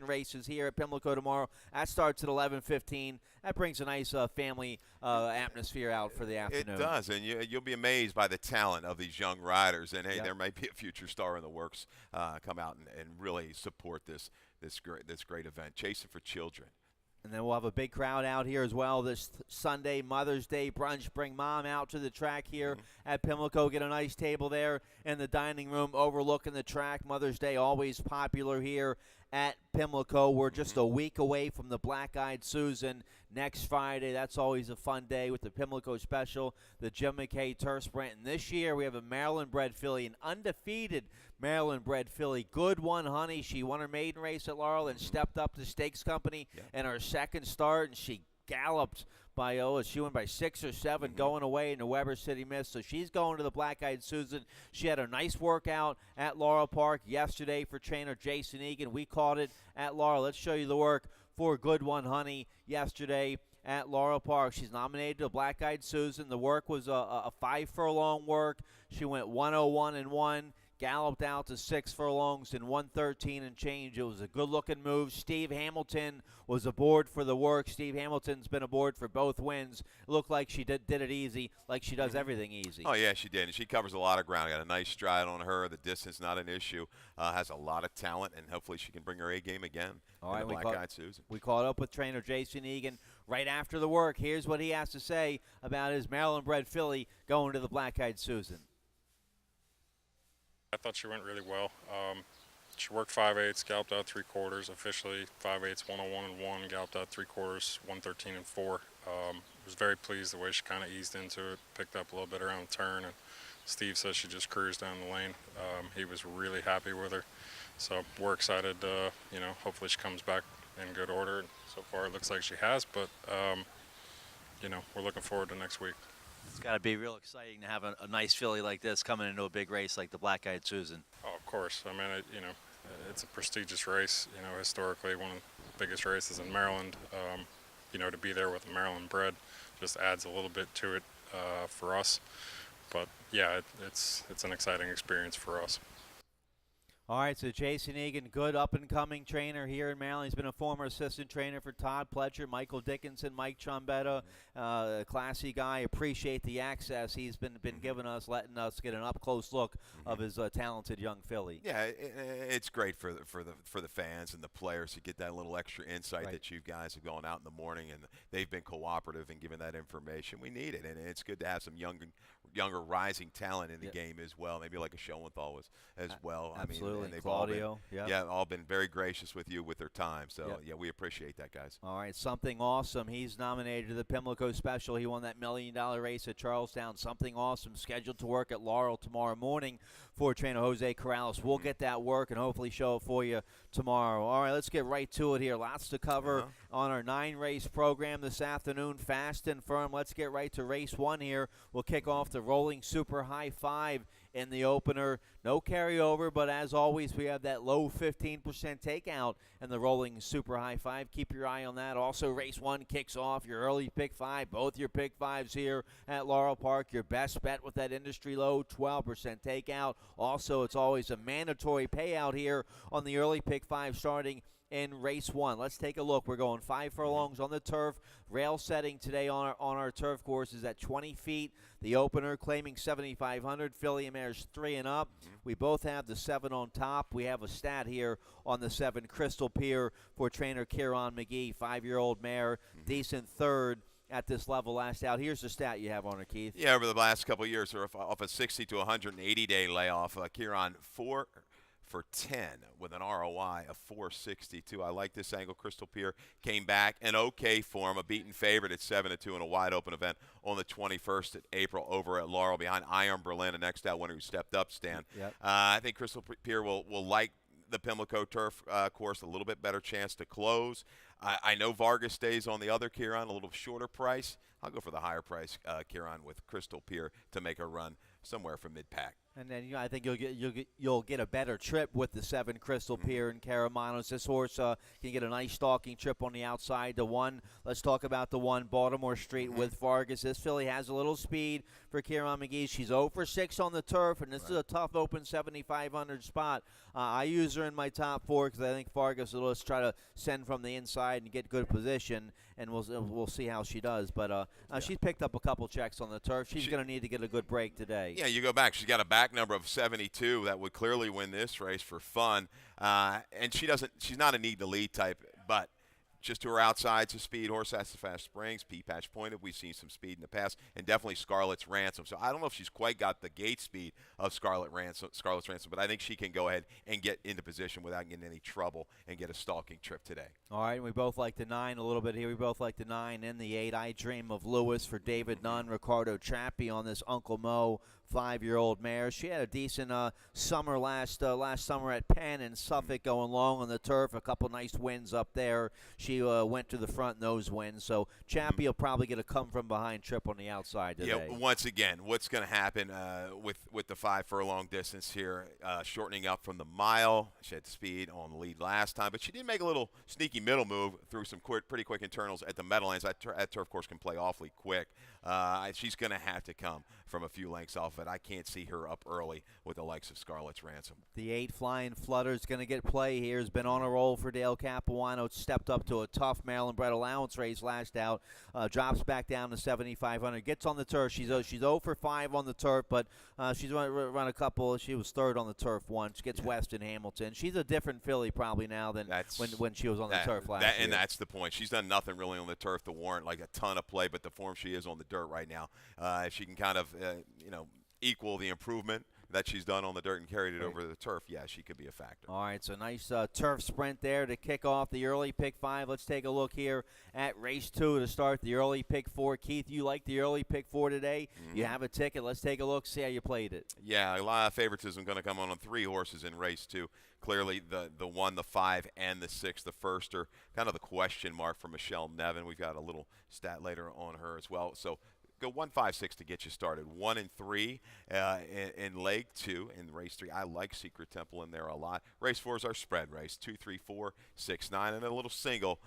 races here at Pimlico tomorrow. That starts at 11:15. That brings a nice family atmosphere out for the It afternoon. does, and you'll be amazed by the talent of these young riders. And hey, Yep. there might be a future star in the works come out and really support this great event, Chasing for Children. And then we'll have a big crowd out here as well this Sunday, Mother's Day brunch. Bring mom out to the track here at Pimlico. Get a nice table there in the dining room overlooking the track. Mother's Day always popular here at Pimlico. We're just a week away from the Black Eyed Susan next Friday. That's always a fun day with the Pimlico Special, the Jim McKay Turf Sprint. And this year we have a Maryland-bred filly, an undefeated Maryland-bred filly. Good one, Honey. She won her maiden race at Laurel and stepped up to Stakes Company in her second start, and she galloped by she went by 6 or 7 going away in the Weber City Miss. So she's going to the Black Eyed Susan. She had a nice workout at Laurel Park yesterday for trainer Jason Egan. We caught it at Laurel. Let's show you the work for Good One Honey yesterday at Laurel Park. She's nominated to Black Eyed Susan. The work was a 5 furlong work. She went 101 and 1. Galloped out to 6 furlongs in 113 and change. It was a good-looking move. Steve Hamilton was aboard for the work. Steve Hamilton's been aboard for both wins. It looked like she did it easy, like she does everything easy. Oh, yeah, she did. And she covers a lot of ground. Got a nice stride on her. The distance, not an issue. Has a lot of talent, and hopefully she can bring her A game again. All right, Black-Eyed Susan. We caught up with trainer Jason Egan right after the work. Here's what he has to say about his Maryland-bred filly going to the Black-Eyed Susan. I thought she went really well. She worked 5/8, galloped out 3/4, officially 5/8, 101 and 1, galloped out 3/4, 113 and 4. Was very pleased the way she kind of eased into it, picked up a little bit around the turn, and Steve says she just cruised down the lane. He was really happy with her, so we're excited. Hopefully she comes back in good order. So far it looks like she has, but we're looking forward to next week. It's got to be real exciting to have a nice filly like this coming into a big race like the Black Eyed Susan. Oh, of course. I mean, it's a prestigious race. Historically one of the biggest races in Maryland. To be there with a Maryland bred just adds a little bit to it for us. But yeah, it's an exciting experience for us. All right, so Jason Egan, good up-and-coming trainer here in Maryland. He's been a former assistant trainer for Todd Pletcher, Michael Dickinson, Mike Trombetta, a classy guy. Appreciate the access he's been giving us, letting us get an up-close look of his talented young filly. Yeah, it's great for the fans and the players to get that little extra insight that you guys have gone out in the morning, and they've been cooperative in giving that information. We need it, and it's good to have some younger rising talent in the game as well. Maybe like a Schoenthal as well. Absolutely. I mean, and they've Claudio, all been very gracious with you with their time. So we appreciate that, guys. All right, something awesome. He's nominated to the Pimlico Special. He won that $1 million race at Charlestown. Something awesome scheduled to work at Laurel tomorrow morning for trainer Jose Corrales. We'll get that work and hopefully show it for you tomorrow. All right, let's get right to it here. Lots to cover on our 9-race program this afternoon. Fast and firm. Let's get right to race 1 here. We'll kick off the Rolling Super High 5 in the opener. No carryover, but as always, we have that low 15% takeout in the Rolling Super High 5. Keep your eye on that. Also, race 1 kicks off your early pick 5. Both your pick 5s here at Laurel Park. Your best bet with that industry low 12% takeout. Also, it's always a mandatory payout here on the early pick 5 starting in race 1. Let's take a look. We're going 5 furlongs on the turf. Rail setting today on our turf course is at 20 feet. The opener claiming 7,500. Filly and mares 3 and up. We both have the 7 on top. We have a stat here on the 7, Crystal Pier for trainer Kieran McGee, 5-year-old mare, decent third at this level last out. Here's the stat you have on her, Keith. Yeah, over the last couple of years, off a 60 to 180-day layoff, Kieran 4 for 10 with an ROI of 462. I like this angle. Crystal Pier came back in okay form, a beaten favorite at 7-2 in a wide open event on the 21st of April over at Laurel behind Iron Berlin, a next out winner who stepped up, Stan. I think Crystal Pier will like the Pimlico turf course, a little bit better chance to close. I know Vargas stays on the other Kieran, a little shorter price. I'll go for the higher price Kieran with Crystal Pier to make a run somewhere from mid-pack. And then I think you'll get a better trip with the 7 Crystal Pier and Caramanos. This horse can get a nice stalking trip on the outside. The 1, let's talk about the 1, Baltimore Street with Vargas. This filly has a little speed for Kieran McGee. She's 0 for 6 on the turf, and this is a tough open 7,500 spot. I use her in my top 4 because I think Vargas will just try to send from the inside and get good position, and we'll see how she does. But she's picked up a couple checks on the turf. She's going to need to get a good break today. Yeah, you go back. She's got a back number of 72 that would clearly win this race for fun. And she's not a need to lead type, but just to her outside, to speed. Horse has the fast springs. P-Patch pointed. We've seen some speed in the past, and definitely Scarlet's Ransom. So I don't know if she's quite got the gate speed of Scarlet's Ransom, but I think she can go ahead and get into position without getting any trouble and get a stalking trip today. All right, we both like the 9 a little bit here. We both like the 9 and the 8. I Dream of Lewis for David Nunn, Ricardo Chappie on this Uncle Mo 5-year-old mare. She had a decent summer last summer at Penn and Suffolk, going long on the turf. A couple nice wins up there. She went to the front in those wins. So Chappie will probably get a come-from-behind trip on the outside today. Yeah, once again, what's going to happen with the 5 furlong distance here, shortening up from the mile. She had speed on the lead last time, but she did make a little sneaky middle move through some pretty quick internals at the Meadowlands. That turf course can play awfully quick. She's going to have to come from a few lengths off it. I can't see her up early with the likes of Scarlet's Ransom. The 8 Flying Flutter is going to get play here. Has been on a roll for Dale Capuano. Stepped up to a tough Maryland bred allowance race last out. Drops back down to 7,500. Gets on the turf. She's 0 for 5 on the turf, but she's run a couple. She was 3rd on the turf once. Gets West in Hamilton. She's a different filly probably now than when she was on the turf last year. And that's the point. She's done nothing really on the turf to warrant like a ton of play, but the form she is on the dirt right now, if she can kind of equal the improvement that she's done on the dirt and carried it over the turf, yeah, she could be a factor. All right, so nice turf sprint there to kick off the early pick 5. Let's take a look here at race 2 to start the early pick 4. Keith, you like the early pick 4 today. You have a ticket. Let's take a look, see how you played it. Yeah, a lot of favoritism going to come on 3 horses in race 2. Clearly, the 1, the 5, and the 6, the first, are kind of the question mark for Michelle Nevin. We've got a little stat later on her as well. So go 1, 5, 6 to get you started. 1 and 3 in leg 2 in race 3. I like Secret Temple in there a lot. Race 4 is our spread race. 2, 3, 4, 6, 9, and a little single.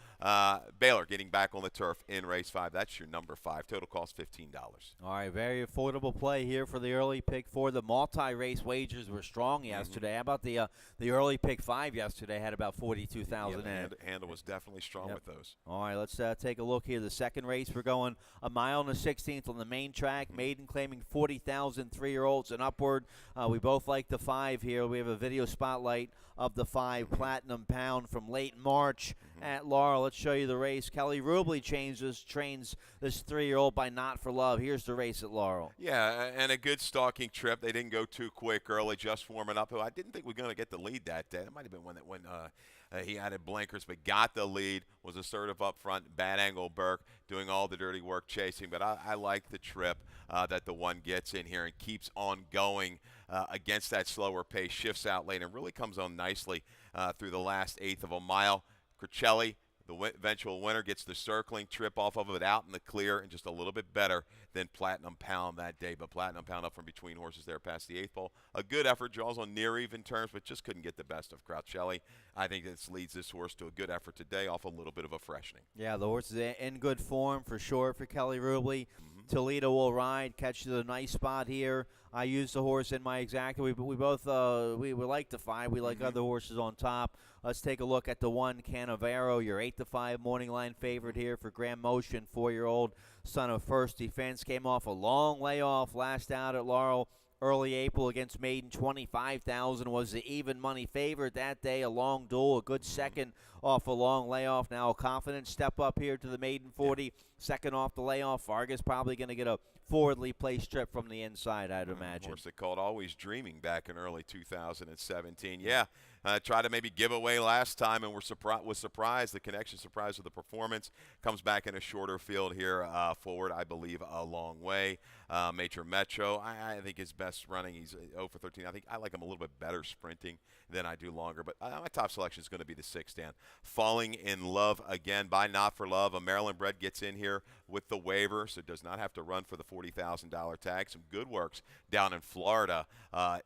Baylor getting back on the turf in race 5. That's your number 5. Total cost $15. All right, very affordable play here for the early pick 4. The multi-race wagers were strong yesterday. How about the early pick 5 yesterday? Had about 42,000 in it. Handle was definitely strong with those. All right, let's take a look here. The second race, we're going a mile and a 16th on the main track. Maiden claiming 40,000 3-year-olds and upward. We both like the 5 here. We have a video spotlight of the 5 Platinum Pound from late March at Laurel. Let's show you the race. Kelly Rubley trains this 3-year-old by Not for Love. Here's the race at Laurel. Yeah, and a good stalking trip. They didn't go too quick early, just warming up. I didn't think we were going to get the lead that day. It might have been one that when he added blinkers, but got the lead, was assertive up front. Bad angle Burke doing all the dirty work chasing. But I like the trip that the 1 gets in here and keeps on going against that slower pace, shifts out late, and really comes on nicely through the last 1/8 of a mile. Cricelli, the eventual winner, gets the circling trip off of it out in the clear and just a little bit better than Platinum Pound that day. But Platinum Pound up from between horses there past the 8th pole. A good effort, Jaws, on near even terms, but just couldn't get the best of Cricelli. I think this leads this horse to a good effort today off a little bit of a freshening. Yeah, the horse is in good form for sure for Kelly Rubley. Toledo will ride, catches a nice spot here. I used the horse in my exacta. We both we like the 5. We like other horses on top. Let's take a look at the 1 Canavero, your 8-5 morning line favorite here for Grand Motion, 4-year-old son of First Defense. Came off a long layoff last out at Laurel. Early April against Maiden, 25,000 was the even money favorite that day. A long duel, a good second off a long layoff. Now a confident step up here to the Maiden 40. Second off the layoff. Vargas probably going to get a forwardly placed trip from the inside, I'd imagine. Horse they called Always Dreaming back in early 2017. Yeah, tried to maybe give away last time and was surprised. The connection surprised with the performance. Comes back in a shorter field here forward, I believe, a long way. Major Metro, I think his best running, he's 0 for 13. I think I like him a little bit better sprinting than I do longer. But my top selection is going to be the 6 Dan. falling in love again by Not for Love. A Maryland bred gets in here with the waiver, so does not have to run for the $40,000 tag. Some good works down in Florida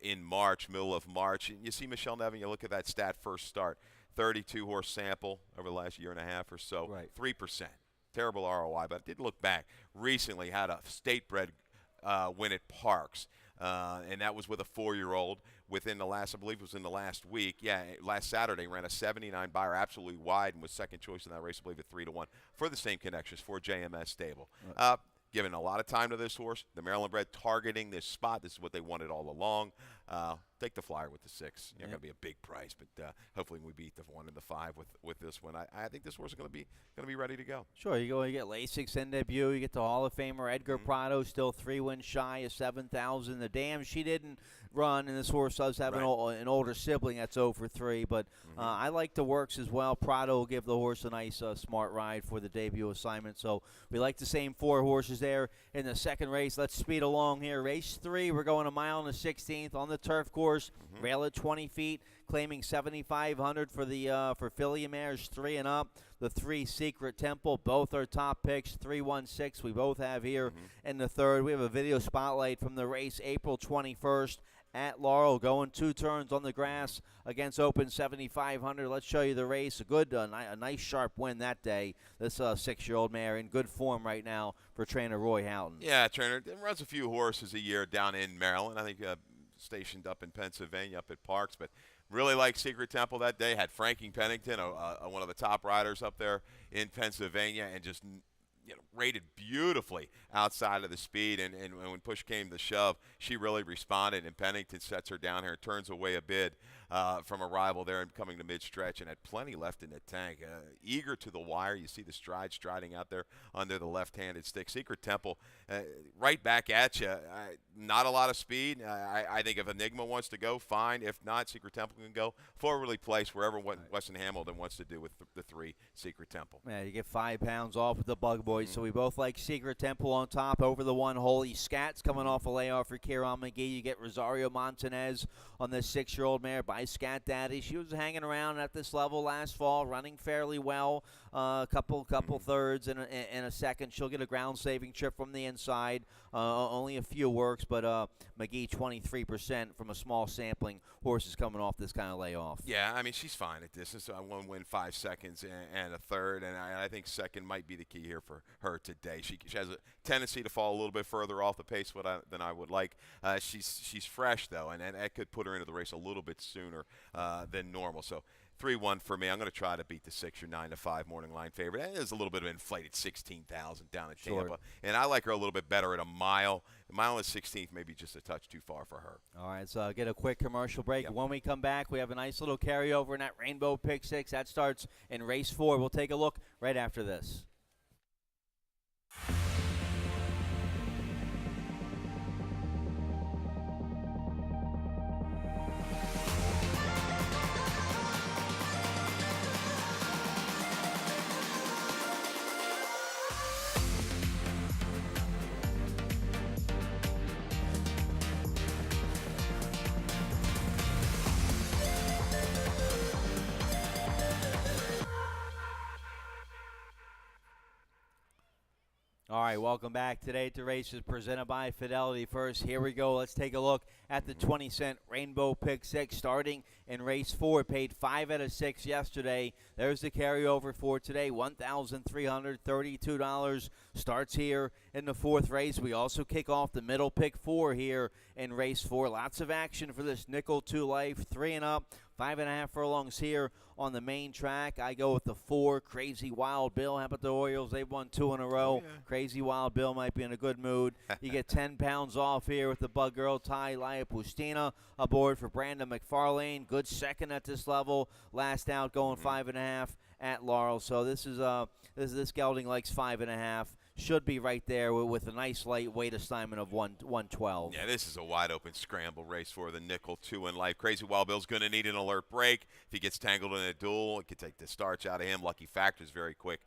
in March, middle of March. And you see Michelle Nevin, you look at that stat first start, 32-horse sample over the last year and a half or so, Right. 3%. Terrible ROI, but I did look back. Recently had a state-bred win at Parks, and that was with a 4-year-old within the last, I believe it was in the last week. Yeah, last Saturday ran a 79 buyer, absolutely wide, and was second choice in that race, I believe, at 3-1 for the same connections for JMS Stable. Given a lot of time to this horse, the Maryland bred targeting this spot. This is what they wanted all along. Take the flyer with the 6. Not going to be a big price, but hopefully we beat the 1 and the 5 with this one. I think this horse is going to be ready to go. Sure, you get Lasix in debut. You get the Hall of Famer Edgar Prado, still 3 wins shy of 7,000. The Dam, she didn't run, and this horse does have an older sibling that's 0 for 3. But I like the works as well. Prado will give the horse a nice, smart ride for the debut assignment. So we like the same 4 horses there in the second race. Let's speed along here. Race 3, we're going a mile and a 16th on the turf course. Rail at 20 feet, claiming 7,500 for the for filly mares 3 and up. The 3 Secret Temple, both are top picks. 3-1-6 we both have here in the third. We have a video spotlight from the race April 21st at Laurel, going 2 turns on the grass against Open 7,500. Let's show you the race. A good, a nice sharp win that day. This 6-year-old mare in good form right now for trainer Roy Houghton. Yeah, trainer runs a few horses a year down in Maryland. I think stationed up in Pennsylvania, up at Parks, but really liked Secret Temple that day. Had Frankie Pennington, one of the top riders up there in Pennsylvania, and just rated beautifully outside of the speed. And when push came to shove, she really responded, and Pennington sets her down here and turns away a bid from a rival there and coming to mid-stretch, and had plenty left in the tank. Eager to the wire. You see the stride striding out there under the left-handed stick. Secret Temple right back at you. Not a lot of speed. I think if Enigma wants to go, fine. If not, Secret Temple can go forwardly placed wherever Weston Hamilton wants to do with the 3 Secret Temple. Yeah, you get 5 pounds off with the Bug Boys, so we both like Secret Temple on top over the 1 Holy Scats coming off a layoff for Kieran McGee. You get Rosario Montanez on this 6-year-old mare by Scat Daddy. She was hanging around at this level last fall, running fairly well. Couple thirds and a second. She'll get a ground-saving trip from the inside. Only a few works, but McGee 23% from a small sampling. Horses coming off this kind of layoff. Yeah, I mean, she's fine at this. It's 1 win, 5 seconds, and a third, and I think second might be the key here for her today. She has a tendency to fall a little bit further off the pace than I would like. She's fresh, though, and that could put her into the race a little bit sooner than normal. So 3-1 for me. I'm going to try to beat the 6 or 9-5 morning line favorite. And there's a little bit of inflated 16,000 down at Tampa. And I like her a little bit better at a mile. A mile and 16th maybe just a touch too far for her. All right, so get a quick commercial break. Yep. When we come back, we have a nice little carryover in that Rainbow Pick 6. That starts in race 4. We'll take a look right after this. All right, welcome back. Today to races presented by Fidelity First. Here we go. Let's take a look at the 20-cent Rainbow Pick 6 starting in race 4. Paid 5 out of 6 yesterday. There's the carryover for today, $1,332. Starts here in the 4th race. We also kick off the middle pick 4 here in race 4. Lots of action for this nickel 2 life, 3 and up. 5.5 furlongs here on the main track. I go with the 4, Crazy Wild Bill. How about the Orioles? They've won 2 in a row. Yeah. Crazy Wild Bill might be in a good mood. You get 10 pounds off here with the Bug Girl, Ty Liapustina, aboard for Brandon McFarlane. Good second at this level. Last out going 5.5 at Laurel. So this is this gelding likes 5.5. should be right there with a nice light weight assignment of 112. Yeah, this is a wide-open scramble race for the nickel, 2 in life. Crazy Wild Bill's going to need an alert break. If he gets tangled in a duel, it could take the starch out of him. Lucky Factor's very quick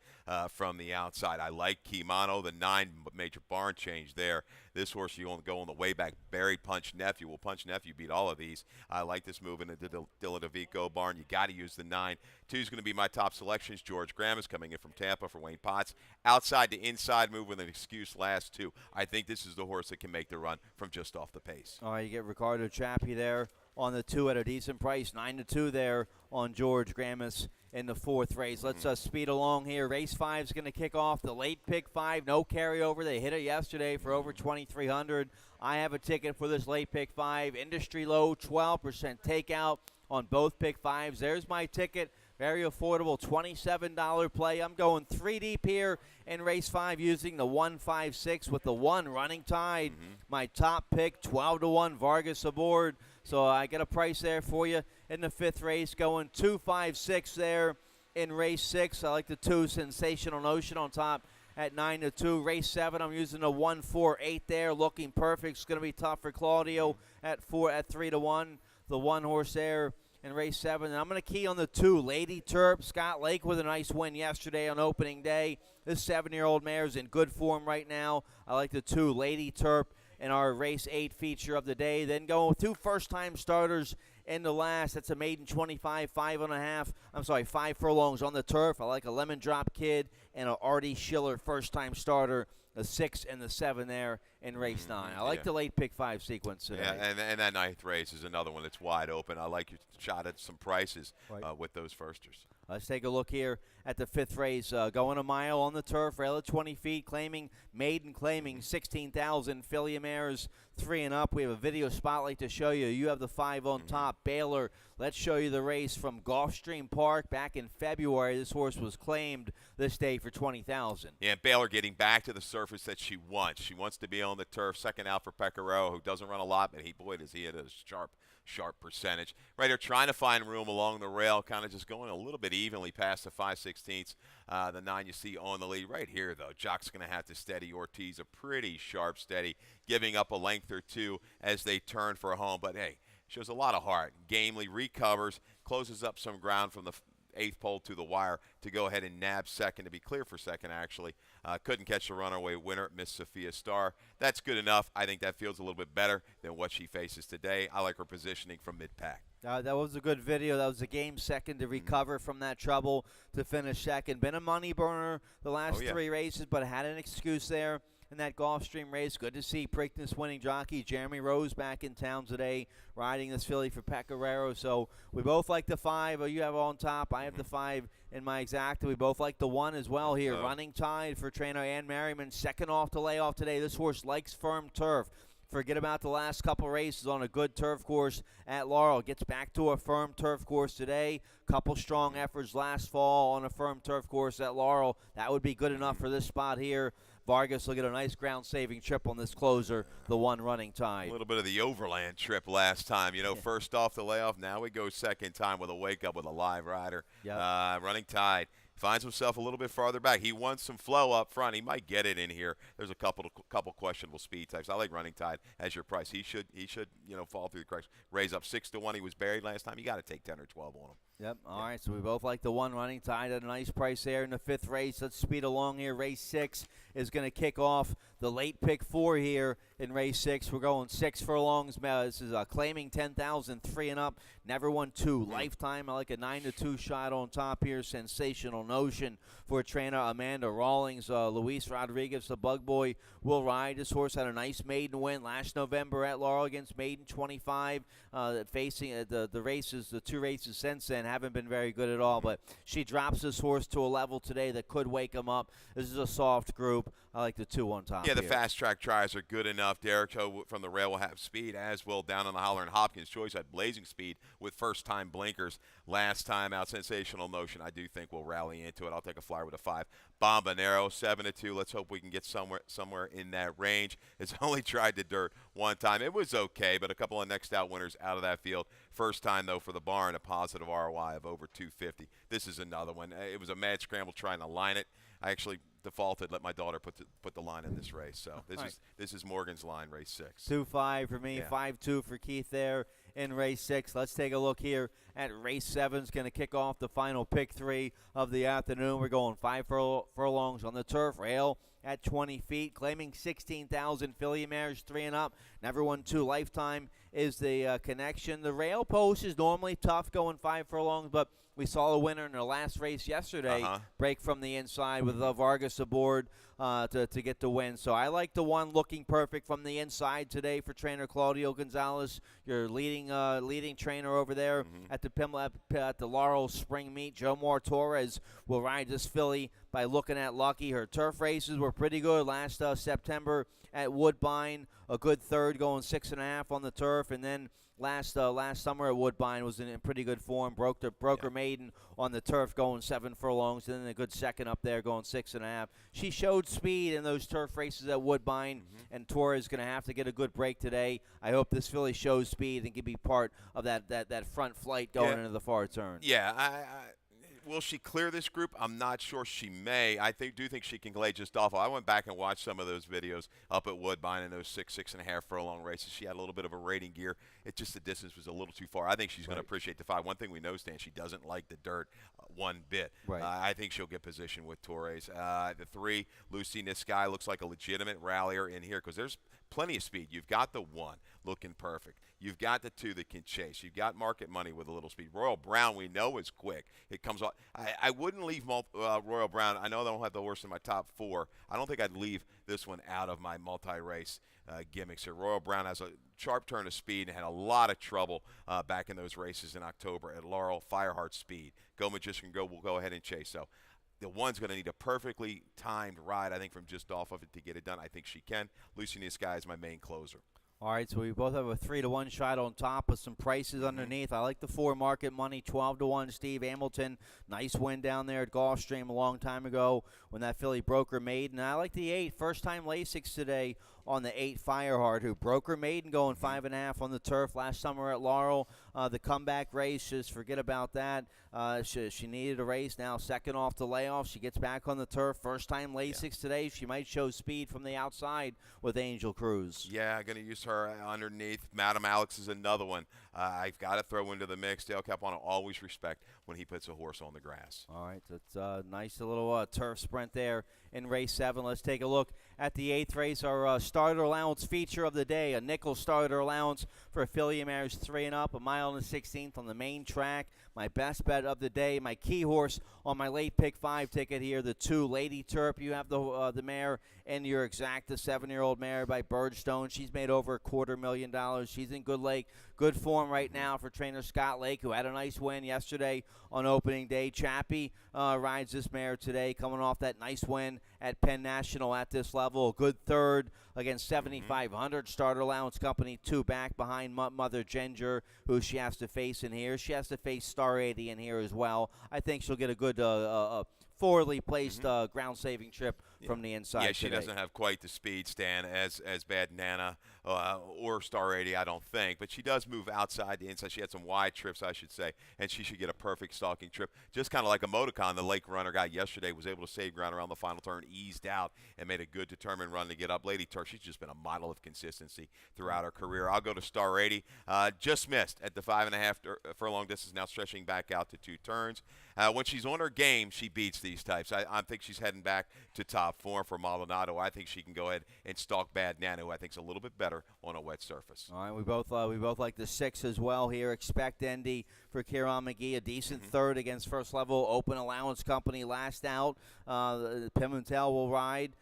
from the outside. I like Kimano, the 9 major barn change there. This horse, you want to go on the way back. Buried Punch Nephew. Well, Punch Nephew beat all of these. I like this move into the Dylan DeVico barn. You got to use the 9. 2 is going to be my top selections. George Graham is coming in from Tampa for Wayne Potts. Outside to inside move with an excuse last 2. I think this is the horse that can make the run from just off the pace. All right, you get Ricardo Chappie there on the 2 at a decent price. 9-2 there on George Gramus in the 4th race. Let's speed along here. Race 5 is going to kick off. The late pick 5, no carryover. They hit it yesterday for over 2,300. I have a ticket for this late pick 5. Industry low, 12% takeout on both pick 5s. There's my ticket. Very affordable, $27 play. I'm going 3 deep here in race 5 using the 156 with the 1 running tide. My top pick, 12-1 Vargas aboard. So I get a price there for you in the 5th race, going 256 there in race 6. I like the 2 Sensational Notion on top at 9-2. Race 7, I'm using the 148 there, looking perfect. It's going to be tough for Claudio at 3-1. The 1 horse there in race 7. And I'm going to key on the 2, Lady Terp. Scott Lake with a nice win yesterday on opening day. This 7-year-old mare is in good form right now. I like the 2, Lady Terp, in our race 8 feature of the day. Then going with 2 first-time starters in the last. That's a maiden 25, 5 furlongs on the turf. I like a Lemon Drop Kid and an Artie Schiller first-time starter, the 6 and the 7 there in race 9. I like the late pick 5 sequence today. Yeah, and that 9th race is another one that's wide open. I like your shot at some prices with those firsters. Let's take a look here at the 5th race. Going a mile on the turf, rail at 20 feet, maiden claiming 16,000 filly mares 3 and up. We have a video spotlight to show you. You have the 5 on top, Baylor. Let's show you the race from Gulfstream Park back in February. This horse was claimed this day for 20,000. Yeah, Baylor getting back to the surface that she wants. She wants to be on the turf. Second out for Pecoraro, who doesn't run a lot, but does he hit a sharp percentage. Right here, trying to find room along the rail, kind of just going a little bit evenly past the 5/16. The 9 you see on the lead. Right here, though, Jock's going to have to steady Ortiz, a pretty sharp steady, giving up a length or 2 as they turn for home. But, hey, shows a lot of heart. Gamely recovers, closes up some ground from the 8th pole to the wire to go ahead and nab second, to be clear for second, actually. Couldn't catch the runaway winner, Miss Sophia Star. That's good enough. I think that feels a little bit better than what she faces today. I like her positioning from mid-pack. That was a good video. That was a game second to recover from that trouble to finish second. Been a money burner the last 3 races, but had an excuse there in that Gulfstream race. Good to see Preakness winning jockey Jeremy Rose back in town today, riding this filly for Pecoraro. So we both like the 5. You have on top. I have the 5 in my exacta. We both like the 1 as well here. Running Tide for trainer Ann Merriman. Second off the layoff today. This horse likes firm turf. Forget about the last couple races on a good turf course at Laurel. Gets back to a firm turf course today. Couple strong efforts last fall on a firm turf course at Laurel. That would be good enough for this spot here. Vargas will get a nice ground-saving trip on this closer, the 1 Running Tide. A little bit of the overland trip last time. First off the layoff, now we go second time with a wake-up with a live rider. Running Tide finds himself a little bit farther back. He wants some flow up front. He might get it in here. There's a couple questionable speed types. I like Running Tide as your price. He should fall through the cracks. Raise up 6-1. He was buried last time. You got to take 10 or 12 on him. Yep. All right, so we both like the 1 Running Tide at a nice price there in the 5th race. Let's speed along here. Race 6 is going to kick off the late pick 4 here in race 6. We're going 6 furlongs. This is claiming 10,000, 3 and up. Never won 2. Lifetime, I like a 9-2 shot on top here. Sensational Notion for trainer Amanda Rawlings. Luis Rodriguez, the bug boy, will ride. This horse had a nice maiden win last November at Laurel against maiden 25. Facing the races, the 2 races since then haven't been very good at all, but she drops this horse to a level today that could wake him up. This is a soft group. I like the 2 on top. Yeah, the fast track tries are good enough. Derek Ho from the rail will have speed, as will down on the holler, and Hopkins Choice had blazing speed with first-time blinkers last time out. Sensational Notion, I do think will rally into it. I'll take a flyer with a 5. Bombonero, 7-2. Let's hope we can get somewhere in that range. It's only tried the dirt 1 time. It was okay, but a couple of next out winners out of that field. First time, though, for the barn, a positive ROI of over 250. This is another one. It was a mad scramble trying to line it. I actually defaulted, let my daughter put the line in this race. So this is Morgan's line, race 6. 2-5 for me, 5-2 for Keith there in race 6. Let's take a look here at race 7. It's going to kick off the final pick 3 of the afternoon. We're going 5 furlongs on the turf rail at 20 feet, claiming 16,000 filly mares 3 and up. Never won 2 lifetime is the connection. The rail post is normally tough going 5 furlongs, but we saw a winner in the last race yesterday break from the inside with Vargas aboard to get the win. So I like the one looking perfect from the inside today for trainer Claudio Gonzalez, your leading trainer over there at the Laurel Spring Meet. Joe Moore Torres will ride this filly by looking at Lucky. Her turf races were pretty good last September at Woodbine. A good third, going 6.5 on the turf, and then last summer at Woodbine was in pretty good form. Broke her maiden on the turf, going 7 furlongs, and then a good second up there, going 6.5. She showed speed in those turf races at Woodbine, and Torres is going to have to get a good break today. I hope this filly shows speed and can be part of that front flight going into the far turn. Yeah, will she clear this group? I'm not sure she may. I do think she can lay just off. I went back and watched some of those videos up at Woodbine in those 6.5 furlong races. She had a little bit of a rating gear. It's just the distance was a little too far. I think she's going to appreciate the 5. One thing we know, Stan, she doesn't like the dirt one bit. Right. I think she'll get position with Torres. The 3, Lucy Niskai, looks like a legitimate rallier in here because there's plenty of speed. You've got the 1 looking perfect. You've got the 2 that can chase. You've got market money with a little speed. Royal Brown, we know, is quick. It comes off. I wouldn't leave Royal Brown. I know they don't have the horse in my top 4. I don't think I'd leave this one out of my multi-race gimmicks here. Royal Brown has a sharp turn of speed and had a lot of trouble back in those races in October at Laurel. Fireheart speed. Go Magician Go will go ahead and chase. So the 1's going to need a perfectly timed ride, I think, from just off of it to get it done. I think she can. Lucy Niskai is my main closer. All right, so we both have a 3-1 shot on top with some prices underneath. I like the 4 market money, 12-1 Steve Hamilton. Nice win down there at Gulfstream a long time ago when that filly broke her maiden. I like the 8, first-time Lasix today on the 8 Fireheart, who broke her maiden going 5.5 on the turf last summer at Laurel. The comeback race, just forget about that. She needed a race now, second off the layoff. She gets back on the turf. First-time Lasix today. She might show speed from the outside with Angel Cruz. Yeah, I'm going to use her underneath. Madam Alex is another one I've got to throw into the mix. Dale Capano always respect when he puts a horse on the grass. All right, that's a nice little turf sprint there in race 7. Let's take a look at the 8th race, our starter allowance feature of the day, a nickel starter allowance for filly mares 3 and up, a mile and a 16th on the main track. My best bet of the day, my key horse on my late pick 5 ticket here, the 2 Lady Terp. You have the mare in your exact, the 7-year-old mare by Birdstone. She's made over $250,000. She's in good form right now for trainer Scott Lake, who had a nice win yesterday on opening day. Chappie rides this mare today, coming off that nice win at Penn National at this level. A good third against 7,500 starter allowance company, 2 back behind Mother Ginger, who she has to face in here. She has to face Star 80 in here as well. I think she'll get a good forwardly placed ground saving trip from the inside. Yeah, she today. doesn't have quite the speed, Stan, as Bad Nana or Star 80, I don't think. But she does move outside the inside. She had some wide trips, I should say, and she should get a perfect stalking trip. Just kind of like a Moticon, the Lake runner got yesterday, was able to save ground around the final turn, eased out, and made a good determined run to get up. Lady Turk, she's just been a model of consistency throughout her career. I'll go to Star 80. Just missed at the 5.5 furlong distance, now stretching back out to 2 turns. When she's on her game, she beats these types. I think she's heading back to top form for Maldonado. I think she can go ahead and stalk Bad Nana, who I think is a little bit better on a wet surface. All right, we both like the 6 as well here. Expect Indy for Kieran McGee, a decent third against first level open allowance company. Last out, Pimentel will ride.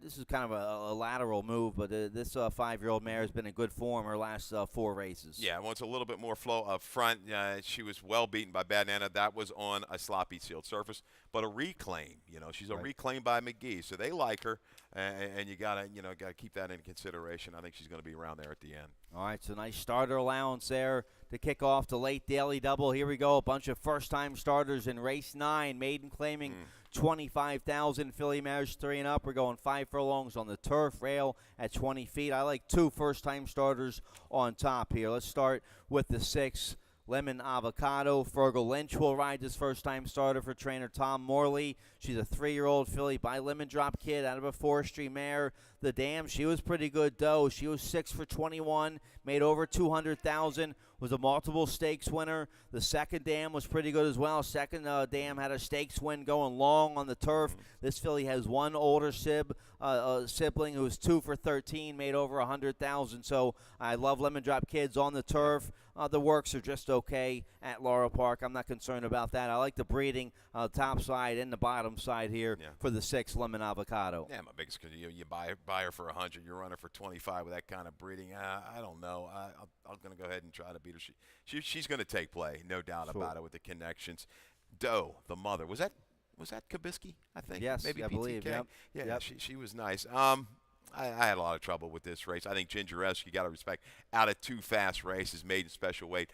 This is kind of a lateral move, but this 5-year-old mare has been in good form her last 4 races. Yeah, wants a little bit more flow up front. She was well beaten by Bad Nana. That was on a sloppy sealed surface, but a reclaim. She's a reclaim by McGee, so they like her, and you gotta keep that in consideration. I think she's going to be around there at the end. All right, so nice starter allowance there to kick off the late daily double. Here we go, a bunch of first-time starters in race 9, maiden claiming 25,000 filly mares 3 and up. We're going 5 furlongs on the turf rail at 20 feet. I like 2 first-time starters on top here. Let's start with the 6. Lemon Avocado. Fergal Lynch will ride this first-time starter for trainer Tom Morley. She's a 3-year-old filly by Lemon Drop Kid out of a forestry mare. The Dam, she was pretty good, though. She was 6 for 21, made over 200,000, was a multiple stakes winner. The second Dam was pretty good as well. Second Dam had a stakes win going long on the turf. This filly has one older sibling who was 2 for 13, made over 100,000. So I love Lemon Drop Kids on the turf. The works are just okay at Laurel Park. I'm not concerned about that. I like the breeding top side and the bottom side here for the 6 Lemon Avocado. Yeah, my biggest concern, you buy her for 100, you run her for 25 with that kind of breeding. I don't know. I'm going to go ahead and try to beat her. She's going to take play, no doubt about it, with the connections. Doe, the mother, was that Kabisky? I think. Yes, maybe I PTK. believe. Yep. Yeah, Yep. She was nice. I had a lot of trouble with this race. I think Ginger S, you got to respect, out of 2 fast races, maiden special weight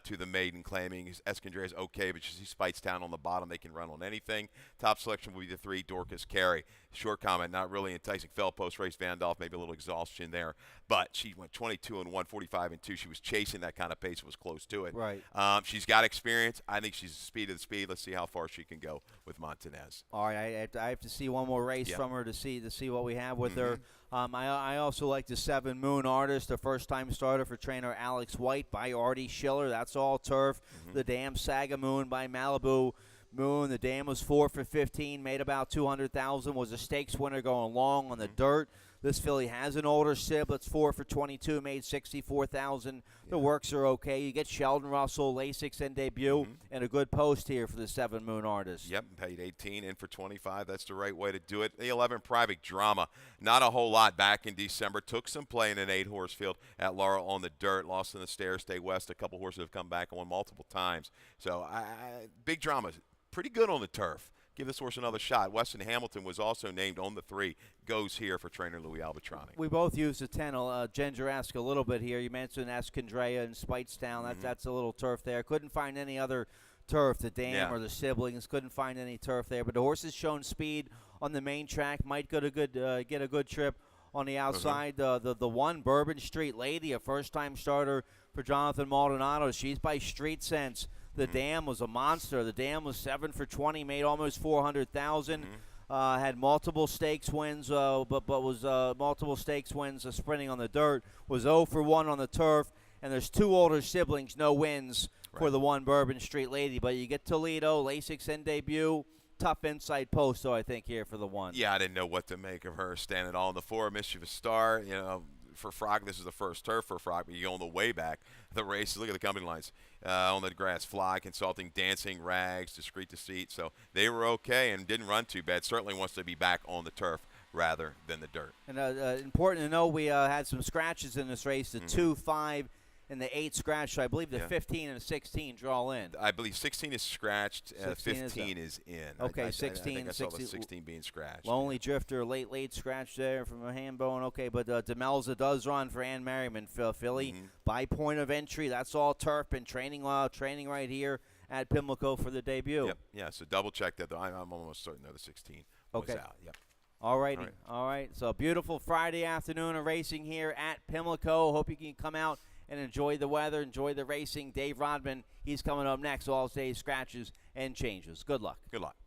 to the maiden, claiming Escondre is okay, but she spites down on the bottom. They can run on anything. Top selection will be the 3, Dorcas Carey. Short comment, not really enticing. Fell post race, Vandolph, maybe a little exhaustion there. But she went 22 and 1, 45 and 2. She was chasing that kind of pace. It was close to it. Right. She's got experience. I think she's speed of the speed. Let's see how far she can go with Montanez. All right, I have to see one more race from her to see what we have with her. I also like the 7 Moon Artist, the first-time starter for trainer Alex White by Artie Schiller. That's all turf. The Dam Saga Moon by Malibu Moon. The Dam was 4 for 15, made about 200,000. Was a stakes winner going long on the dirt. This filly has an older sib. It's 4 for 22, made 64,000. The works are okay. You get Sheldon Russell, Lasix in debut, and a good post here for the 7 Moon Artist. Yep, paid 18, in for 25. That's the right way to do it. The 11 Private Drama, not a whole lot back in December. Took some play in an 8-horse field at Laurel on the dirt. Lost in the stairs, stay west. A couple horses have come back and won multiple times. So Big Drama, pretty good on the turf. Give this horse another shot. Weston Hamilton was also named on the 3. Goes here for trainer Louis Albatroni. We both used the 10. Ginger asked a little bit here. You mentioned Escondrea and Spitestown. That's a little turf there. Couldn't find any other turf. The Dam or the siblings couldn't find any turf there. But the horse has shown speed on the main track. Might get a good trip on the outside. The 1 Bourbon Street Lady, a first-time starter for Jonathan Maldonado. She's by Street Sense. The Dam was a monster. The Dam was 7 for 20, made almost 400,000. Had multiple stakes wins, but was multiple stakes wins sprinting on the dirt. Was 0 for 1 on the turf. And there's 2 older siblings, no wins for the 1 Bourbon Street Lady. But you get Toledo, Lasix in debut. Tough inside post, though, I think, here for the 1. Yeah, I didn't know what to make of her standing all in the 4. Mischievous Star, for Frog, this is the first turf for Frog, but you go on the way back. The races, look at the company lines. On the grass, Fly, Consulting, Dancing, Rags, Discreet Deceit. So they were okay and didn't run too bad. Certainly wants to be back on the turf rather than the dirt. And important to know, we had some scratches in this race. The 2, 5, and the 8 scratched. So I believe the 15 and the 16 draw in. I believe 16 is scratched. 16 is in. Okay, I 16. think I saw the 16 being scratched. Lonely Drifter, late scratch there from a hand bone. Okay, but Demelza does run for Ann Merriman, Philly. By point of entry, that's all turf and training right here at Pimlico for the debut. Yep. Yeah, so double check that, though. I'm almost certain that the 16 was out. Yep. All right. So beautiful Friday afternoon of racing here at Pimlico. Hope you can come out and enjoy the weather, enjoy the racing. Dave Rodman, he's coming up next. All day scratches and changes. Good luck. Good luck.